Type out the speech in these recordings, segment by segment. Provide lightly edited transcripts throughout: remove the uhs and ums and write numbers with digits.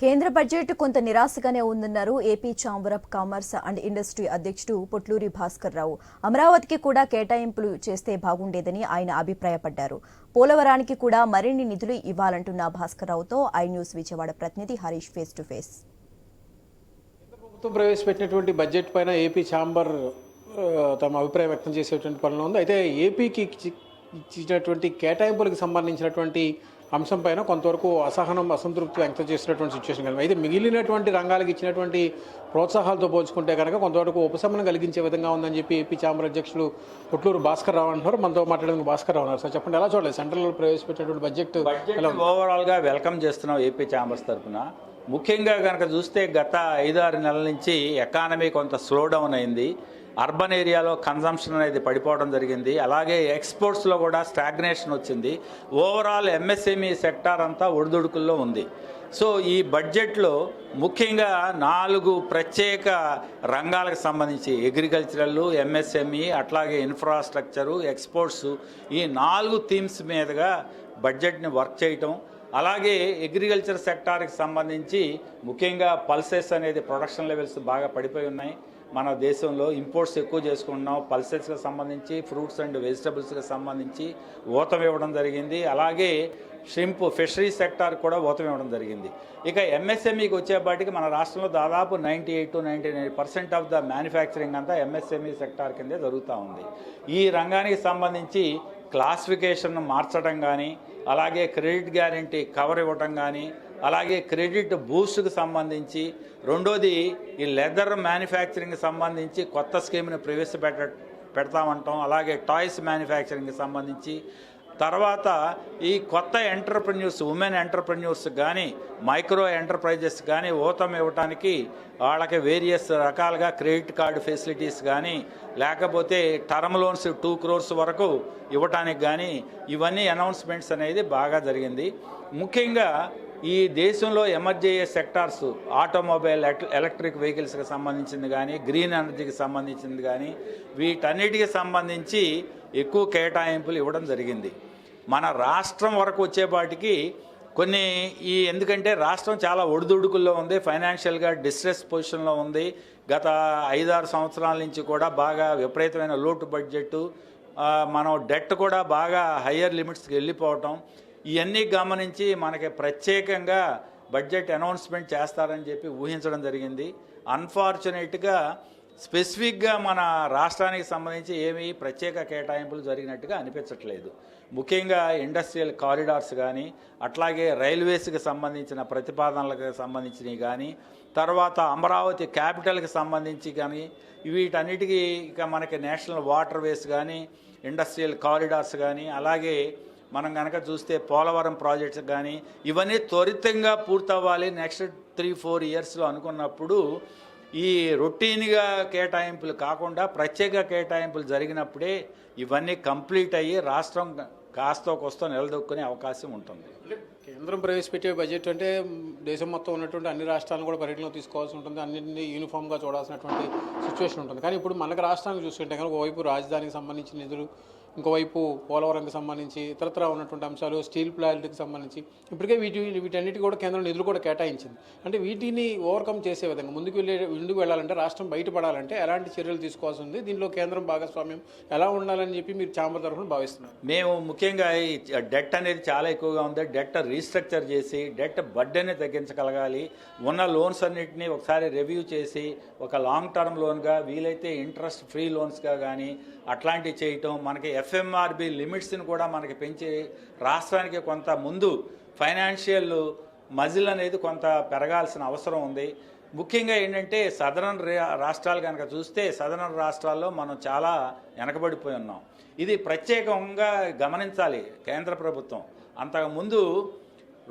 కేంద్ర బడ్జెట్ కొంత నిరాశగానే ఉందన్నారు AP chamber of commerce and industry అధ్యక్షుడు పొట్లూరి భాస్కర్ రావు. అమరావతికి కూడా కేటాయింపులు చేస్తే బాగుండేదని ఆయన అభిప్రాయపడ్డారు. పోలవరానికి కూడా మరిన్ని నిధులు ఇవ్వాలంటున్న భాస్కర్ రావుతో ఐ న్యూస్ విజయవాడ ప్రతినిధి హరీష్ ఫేస్ టు ఫేస్. ప్రభుత్వం ప్రవేశపెట్టినటువంటి బడ్జెట్ పైన ఏపీ ఛాంబర్ తమ అభిప్రాయం వ్యక్తం చేసేటువంటి పనిలో ఉంది. అయితే ఏపీకి ఇచ్చినటువంటి కేటాయింపులకు సంబంధించినటువంటి అంశం పైన కొంతవరకు అసంతృప్తి వ్యక్తం చేసినటువంటి సిచ్యువేషన్ కనుక అయితే మిగిలినటువంటి రంగాలకు ఇచ్చినటువంటి ప్రోత్సాహాలతో పోల్చుకుంటే కనుక కొంతవరకు ఉపశమనం కలిగించే విధంగా ఉందని చెప్పి ఏపీ ఛాంబర్ అధ్యక్షులు పొట్లూరు భాస్కర్ రావు అంటున్నారు. మనతో మాట్లాడడానికి భాస్కర్ రావు ఉన్నారు. సార్ చెప్పండి, ఎలా చూడలేదు సెంట్రల్ ప్రవేశపెట్టినటువంటి బడ్జెట్ ఓవరాల్గా వెల్కమ్ చేస్తున్నాం ఏపీ ఛాంబర్స్ తరఫున. ముఖ్యంగా కనుక చూస్తే గత 5-6 నెలల నుంచి ఎకానమీ కొంత స్లో డౌన్ అయింది. అర్బన్ ఏరియాలో కన్జంప్షన్ అనేది పడిపోవడం జరిగింది. అలాగే ఎక్స్పోర్ట్స్లో కూడా స్టాగ్నేషన్ వచ్చింది. ఓవరాల్ ఎంఎస్ఎంఈ సెక్టార్ అంతా ఒడిదుడుకుల్లో ఉంది. సో ఈ బడ్జెట్లో ముఖ్యంగా 4 ప్రత్యేక రంగాలకు సంబంధించి అగ్రికల్చరల్, ఎంఎస్ఎంఈ, అట్లాగే ఇన్ఫ్రాస్ట్రక్చరు, ఎక్స్పోర్ట్స్, ఈ 4 థీమ్స్ మీదుగా బడ్జెట్ని వర్క్ చేయటం. అలాగే అగ్రికల్చర్ సెక్టార్కి సంబంధించి ముఖ్యంగా పల్సెస్ అనేది ప్రొడక్షన్ లెవెల్స్ బాగా పడిపోయి ఉన్నాయి. మన దేశంలో ఇంపోర్ట్స్ ఎక్కువ చేసుకుంటున్నాం. పల్సెస్కి సంబంధించి, ఫ్రూట్స్ అండ్ వెజిటబుల్స్కి సంబంధించి ఊతం ఇవ్వడం జరిగింది. అలాగే షింప్ ఫిషరీ సెక్టార్ కూడా ఊతం ఇవ్వడం జరిగింది. ఇక ఎంఎస్ఎంఈకి వచ్చేపాటికి మన రాష్ట్రంలో దాదాపు 98-99% ఆఫ్ ద మ్యానుఫ్యాక్చరింగ్ అంతా ఎంఎస్ఎంఈ సెక్టార్ కిందే జరుగుతూ ఉంది. ఈ రంగానికి సంబంధించి క్లాసిఫికేషన్ మార్చడం కానీ, అలాగే క్రెడిట్ గ్యారంటీ కవర్ ఇవ్వటం కానీ, అలాగే క్రెడిట్ బూస్ట్కి సంబంధించి, రెండోది ఈ లెదర్ మ్యానుఫ్యాక్చరింగ్కి సంబంధించి కొత్త స్కీమ్ని పెడతామంటాం. అలాగే టాయ్స్ మ్యానుఫ్యాక్చరింగ్కి సంబంధించి, తర్వాత ఈ కొత్త ఎంటర్ప్రెన్యూర్స్, ఉమెన్ ఎంటర్ప్రెన్యూర్స్ కానీ, మైక్రో ఎంటర్ప్రైజెస్ కానీ ఊతం ఇవ్వడానికి వాళ్ళకి వేరియస్ రకాలుగా క్రెడిట్ కార్డు ఫెసిలిటీస్ కానీ, లేకపోతే టర్మ్ లోన్స్ 2 crores వరకు ఇవ్వటానికి కానీ, ఇవన్నీ అనౌన్స్మెంట్స్ అనేది బాగా జరిగింది. ముఖ్యంగా ఈ దేశంలో ఎమర్జ్ అయ్యే సెక్టార్స్ ఆటోమొబైల్, ఎలక్ట్రిక్ వెహికల్స్కి సంబంధించింది కానీ, గ్రీన్ ఎనర్జీకి సంబంధించింది కానీ, వీటన్నిటికి సంబంధించి ఎక్కువ కేటాయింపులు ఇవ్వడం జరిగింది. మన రాష్ట్రం వరకు వచ్చేపాటికి కొన్ని ఎందుకంటే రాష్ట్రం చాలా ఒడిదుడుకుల్లో ఉంది, ఫైనాన్షియల్గా డిస్ట్రెస్ పొజిషన్లో ఉంది. గత 5-6 సంవత్సరాల నుంచి కూడా బాగా విపరీతమైన లోటు బడ్జెట్, మనం డెట్ కూడా బాగా హయ్యర్ లిమిట్స్కి వెళ్ళిపోవటం, ఇవన్నీ గమనించి మనకి ప్రత్యేకంగా బడ్జెట్ అనౌన్స్మెంట్ చేస్తారని చెప్పి ఊహించడం జరిగింది. అన్ఫార్చునేట్గా స్పెసిఫిక్గా మన రాష్ట్రానికి సంబంధించి ఏమీ ప్రత్యేక కేటాయింపులు జరిగినట్టుగా అనిపించట్లేదు. ముఖ్యంగా ఇండస్ట్రియల్ కారిడార్స్ కానీ, అట్లాగే రైల్వేస్కి సంబంధించిన ప్రతిపాదనలకు సంబంధించినవి కానీ, తర్వాత అమరావతి క్యాపిటల్కి సంబంధించి కానీ, వీటన్నిటికీ ఇక మనకి నేషనల్ వాటర్ వేస్ కానీ, ఇండస్ట్రియల్ కారిడార్స్ కానీ, అలాగే మనం కనుక చూస్తే పోలవరం ప్రాజెక్ట్స్ కానీ, ఇవన్నీ త్వరితంగా పూర్తవ్వాలి నెక్స్ట్ 3-4 yearsలో అనుకున్నప్పుడు ఈ రొటీన్గా కేటాయింపులు కాకుండా ప్రత్యేక కేటాయింపులు జరిగినప్పుడే ఇవన్నీ కంప్లీట్ అయ్యి రాష్ట్రం కాస్తో కోస్తో నిలదొక్కునే అవకాశం ఉంటుంది. కేంద్రం ప్రవేశపెట్టే బడ్జెట్ అంటే దేశం మొత్తం ఉన్నటువంటి అన్ని రాష్ట్రాలను కూడా పరిగణలో తీసుకోవాల్సి ఉంటుంది, అన్నింటినీ యూనిఫామ్గా చూడాల్సినటువంటి సిచ్యువేషన్ ఉంటుంది. కానీ ఇప్పుడు మనకు రాష్ట్రానికి చూసుకుంటే కనుక ఒకవైపు రాజధానికి సంబంధించిన నిధులు, ఇంకోవైపు పోలవరంకి సంబంధించి ఇతరత్రా ఉన్నటువంటి అంశాలు, స్టీల్ ప్లాంట్కి సంబంధించి ఇప్పటికే వీటన్నిటి కూడా కేంద్రం నిధులు కూడా కేటాయించింది. అంటే వీటిని ఓవర్కమ్ చేసే విధంగా ముందుకు వెళ్ళాలంటే, రాష్ట్రం బయటపడాలంటే ఎలాంటి చర్యలు తీసుకోవాల్సి ఉంది, దీనిలో కేంద్రం భాగస్వామ్యం ఎలా ఉండాలని చెప్పి మీరు ఛాంబర్ తరఫున భావిస్తున్నారు? మేము ముఖ్యంగా ఈ డెట్ అనేది చాలా ఎక్కువగా ఉంది. డెట్ రీస్ట్రక్చర్ చేసి డెట్ బర్డెన్ని తగ్గించగలగాలి. ఉన్న లోన్స్ అన్నింటినీ ఒకసారి రివ్యూ చేసి ఒక లాంగ్ టర్మ్ లోన్గా, వీలైతే ఇంట్రెస్ట్ ఫ్రీ లోన్స్గా కానీ అట్లాంటివి చేయటం, మనకి ఎఫ్ఎంఆర్బి లిమిట్స్ని కూడా మనకి పెంచి రాష్ట్రానికి కొంత ముందు ఫైనాన్షియల్ మజిల్ అనేది కొంత పెరగాల్సిన అవసరం ఉంది. ముఖ్యంగా ఏంటంటే సదరన్ రాష్ట్రాలు కనుక చూస్తే, సదరన్ రాష్ట్రాల్లో మనం చాలా వెనకబడిపోయి ఉన్నాం. ఇది ప్రత్యేకంగా గమనించాలి కేంద్ర ప్రభుత్వం. అంతకుముందు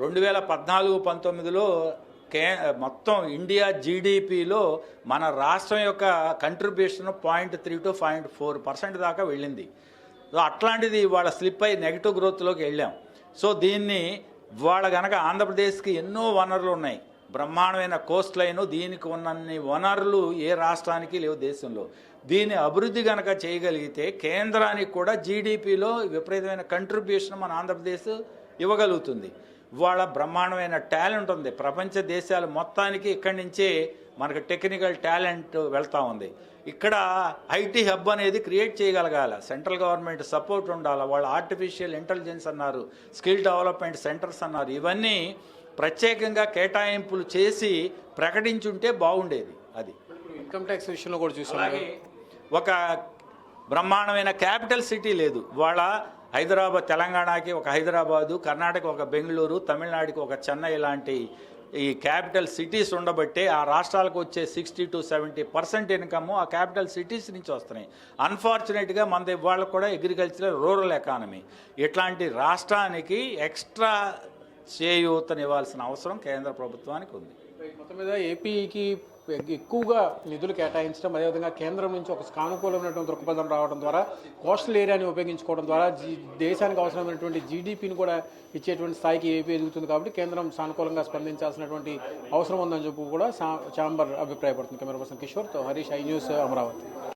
2014-19లో మొత్తం ఇండియా జీడిపిలో మన రాష్ట్రం యొక్క కంట్రిబ్యూషన్ 0.3 to 0.4% దాకా వెళ్ళింది. సో అట్లాంటిది ఇవాళ స్లిప్ అయి నెగిటివ్ గ్రోత్లోకి వెళ్ళాం. సో దీన్ని ఇవాళ కనుక ఆంధ్రప్రదేశ్కి ఎన్నో వనరులు ఉన్నాయి, బ్రహ్మాండమైన కోస్ట్ లైన్, దీనికి ఉన్నన్ని వనరులు ఏ రాష్ట్రానికి లేవు దేశంలో. దీని అభివృద్ధి కనుక చేయగలిగితే కేంద్రానికి కూడా జీడిపిలో విపరీతమైన కంట్రిబ్యూషన్ మన ఆంధ్రప్రదేశ్ ఇవ్వగలుగుతుంది. ఇవాళ బ్రహ్మాండమైన టాలెంట్ ఉంది. ప్రపంచ దేశాలు మొత్తానికి ఇక్కడి నుంచే మనకు టెక్నికల్ టాలెంట్ వెళ్తూ ఉంది. ఇక్కడ ఐటీ హబ్ అనేది క్రియేట్ చేయగలగాలి. సెంట్రల్ గవర్నమెంట్ సపోర్ట్ ఉండాలి. వాళ్ళు ఆర్టిఫిషియల్ ఇంటెలిజెన్స్ అన్నారు, స్కిల్ డెవలప్మెంట్ సెంటర్స్ అన్నారు. ఇవన్నీ ప్రత్యేకంగా కేటాయింపులు చేసి ప్రకటించుంటే బాగుండేది. అది ఇన్కమ్ ట్యాక్స్ విషయంలో కూడా చూసాం. అలాగే ఒక బ్రహ్మాండమైన క్యాపిటల్ సిటీ లేదు. వాళ్ళ హైదరాబాద్, తెలంగాణకి ఒక హైదరాబాదు, కర్ణాటక ఒక బెంగళూరు, తమిళనాడుకి ఒక చెన్నై లాంటి ఈ క్యాపిటల్ సిటీస్ ఉండబట్టే ఆ రాష్ట్రాలకు వచ్చే 60 to 70% ఇన్కమ్ ఆ క్యాపిటల్ సిటీస్ నుంచి వస్తున్నాయి. అన్ఫార్చునేట్గా మనది వాళ్ళకు కూడా అగ్రికల్చరల్ రూరల్ ఎకానమీ. ఇట్లాంటి రాష్ట్రానికి ఎక్స్ట్రా చేయూతనివ్వాల్సిన అవసరం కేంద్ర ప్రభుత్వానికి ఉంది. మొత్తం మీద ఏపీకి ఎక్కువగా నిధులు కేటాయించడం, అదేవిధంగా కేంద్రం నుంచి ఒక సానుకూలమైనటువంటి దృక్పథం రావడం ద్వారా, కోస్టల్ ఏరియాని ఉపయోగించుకోవడం ద్వారా దేశానికి అవసరమైనటువంటి జీడీపీని కూడా ఇచ్చేటువంటి స్థాయికి ఏపీ ఎదుగుతుంది. కాబట్టి కేంద్రం సానుకూలంగా స్పందించాల్సినటువంటి అవసరం ఉందని చెప్పి కూడా ఛాంబర్ అభిప్రాయపడుతుంది. కెమెరా పర్సన్ కిషోర్తో హరీష్, ఐ న్యూస్, అమరావతి.